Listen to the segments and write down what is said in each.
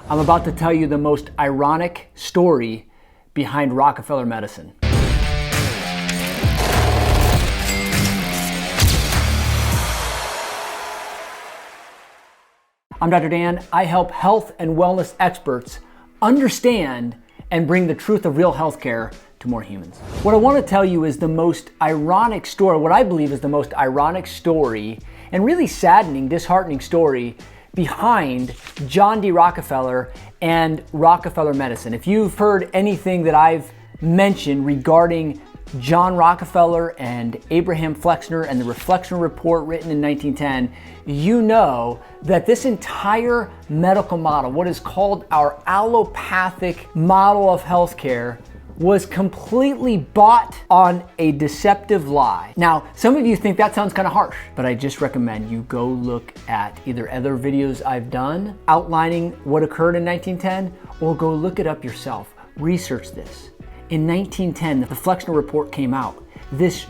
I'm about to tell you the most ironic story behind Rockefeller medicine. I'm Dr. Dan. I help health and wellness experts understand and bring the truth of real healthcare to more humans. What I want to tell you is the most ironic story, what I believe is the most ironic story and really saddening, disheartening story behind John D. Rockefeller and Rockefeller medicine. If you've heard anything that I've mentioned regarding John Rockefeller and Abraham Flexner and the Flexner Report written in 1910, you know that this entire medical model, what is called our allopathic model of healthcare, was completely bought on a deceptive lie. Now, some of you think that sounds kind of harsh, but I just recommend you go look at either other videos I've done outlining what occurred in 1910, or go look it up yourself. Research this. In 1910, the Flexner Report came out. This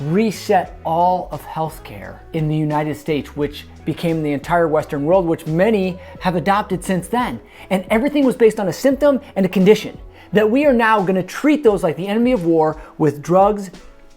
reset all of healthcare in the United States, which became the entire Western world, which many have adopted since then. And everything was based on a symptom and a condition, that we are now going to treat those like the enemy of war with drugs,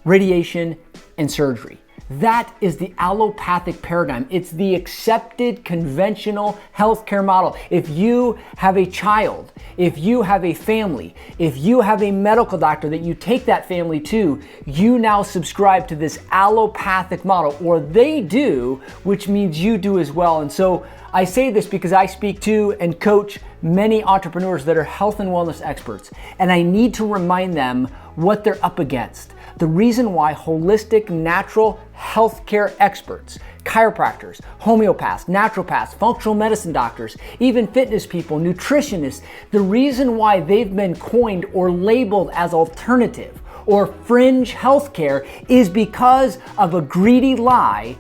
radiation, and surgery. That is the allopathic paradigm. It's the accepted conventional healthcare model. If you have a child, if you have a family, if you have a medical doctor that you take that family to, you now subscribe to this allopathic model, or they do, which means you do as well. And so I say this because I speak to and coach many entrepreneurs that are health and wellness experts, and I need to remind them what they're up against. The reason why holistic, natural healthcare experts, chiropractors, homeopaths, naturopaths, functional medicine doctors, even fitness people, nutritionists, the reason why they've been coined or labeled as alternative or fringe healthcare is because of a greedy lie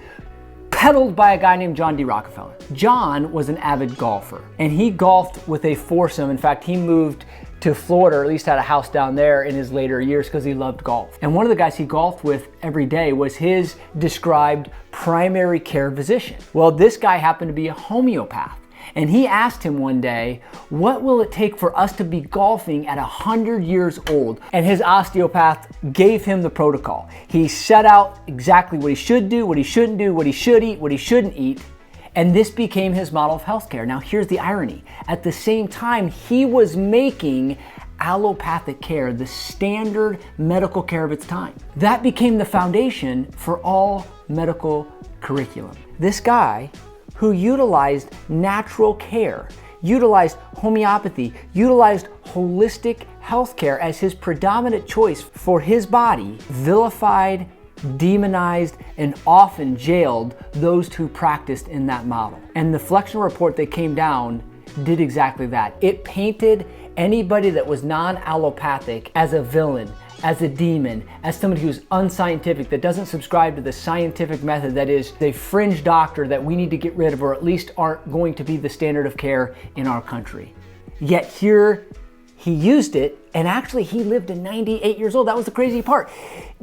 peddled by a guy named John D. Rockefeller. John was an avid golfer, and he golfed with a foursome. In fact, he moved to Florida, or at least had a house down there in his later years because he loved golf. And one of the guys he golfed with every day was his described primary care physician. Well, this guy happened to be a homeopath. And he asked him one day, what will it take for us to be golfing at 100 years old? And his osteopath gave him the protocol. He set out exactly what he should do, what he shouldn't do, what he should eat, what he shouldn't eat. And this became his model of healthcare. Now, here's the irony. At the same time, he was making allopathic care the standard medical care of its time. That became the foundation for all medical curriculum. This guy who utilized natural care, utilized homeopathy, utilized holistic healthcare as his predominant choice for his body, vilified, demonized, and often jailed those who practiced in that model. And the Flexner Report that came down did exactly that. It painted anybody that was non-allopathic as a villain, as a demon, as somebody who's unscientific, that doesn't subscribe to the scientific method, that is a fringe doctor that we need to get rid of, or at least aren't going to be the standard of care in our country. Yet here he used it, and actually he lived to 98 years old. That was the crazy part.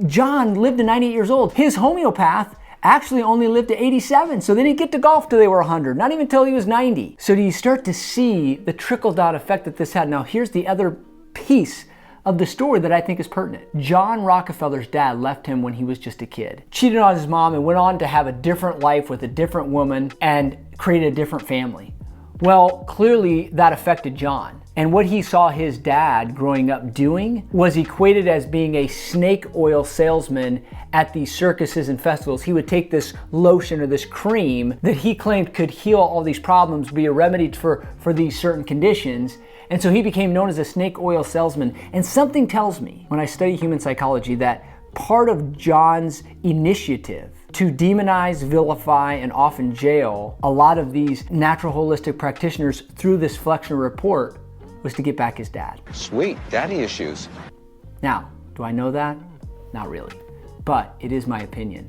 John lived to 98 years old. His homeopath actually only lived to 87, so they didn't get to golf till they were 100, not even till he was 90. So do you start to see the trickle-down effect that this had? Now here's the other piece of the story that I think is pertinent. John Rockefeller's dad left him when he was just a kid, cheated on his mom, and went on to have a different life with a different woman and created a different family. Well, clearly that affected John. And what he saw his dad growing up doing was equated as being a snake oil salesman at these circuses and festivals. He would take this lotion or this cream that he claimed could heal all these problems, be a remedy for these certain conditions. And so he became known as a snake oil salesman. And something tells me, when I study human psychology, that part of John's initiative to demonize, vilify, and often jail a lot of these natural holistic practitioners through this Flexner Report was to get back his dad. Sweet, daddy issues. Now, do I know that? Not really, but it is my opinion.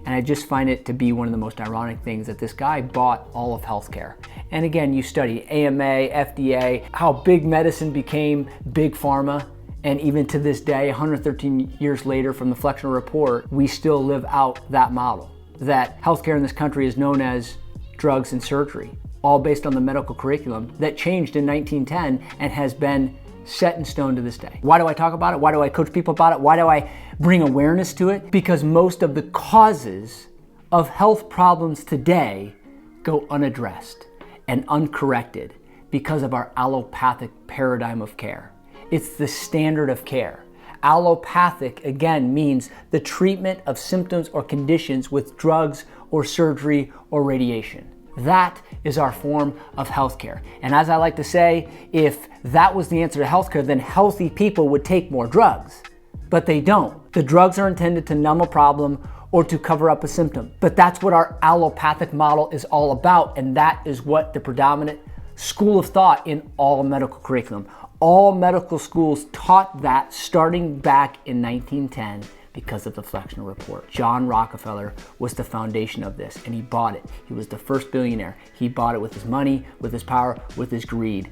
And I just find it to be one of the most ironic things that this guy bought all of healthcare. And again, you study AMA, FDA, how big medicine became big pharma. And even to this day, 113 years later from the Flexner Report, we still live out that model. That healthcare in this country is known as drugs and surgery. all based on the medical curriculum that changed in 1910 and has been set in stone to this day. Why do I talk about it? Why do I coach people about it? Why do I bring awareness to it? Because most of the causes of health problems today go unaddressed and uncorrected because of our allopathic paradigm of care. It's the standard of care. Allopathic, again, means the treatment of symptoms or conditions with drugs or surgery or radiation. That is our form of healthcare. And as I like to say, if that was the answer to healthcare, then healthy people would take more drugs. But they don't. The drugs are intended to numb a problem or to cover up a symptom. But that's what our allopathic model is all about, and that is what the predominant school of thought in all medical curriculum. All medical schools taught that starting back in 1910 because of the Flexner Report. John Rockefeller was the foundation of this, and he bought it. He was the first billionaire. He bought it with his money, with his power, with his greed,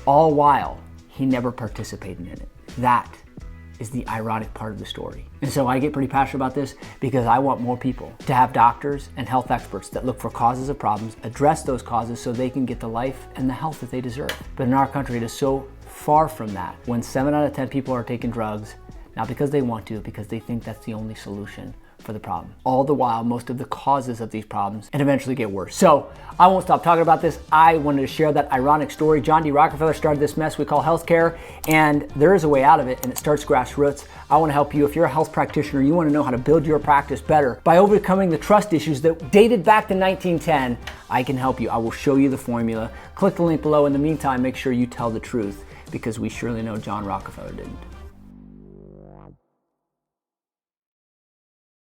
all while he never participated in it. That is the ironic part of the story. And so I get pretty passionate about this because I want more people to have doctors and health experts that look for causes of problems, address those causes so they can get the life and the health that they deserve. But in our country, it is so far from that when 7 out of 10 people are taking drugs, not because they want to, because they think that's the only solution for the problem. All the while, most of the causes of these problems and eventually get worse. So I won't stop talking about this. I wanted to share that ironic story. John D. Rockefeller started this mess we call healthcare, and there is a way out of it, and it starts grassroots. I want to help you. If you're a health practitioner, you want to know how to build your practice better by overcoming the trust issues that dated back to 1910, I can help you. I will show you the formula. Click the link below. In the meantime, make sure you tell the truth, because we surely know John Rockefeller didn't.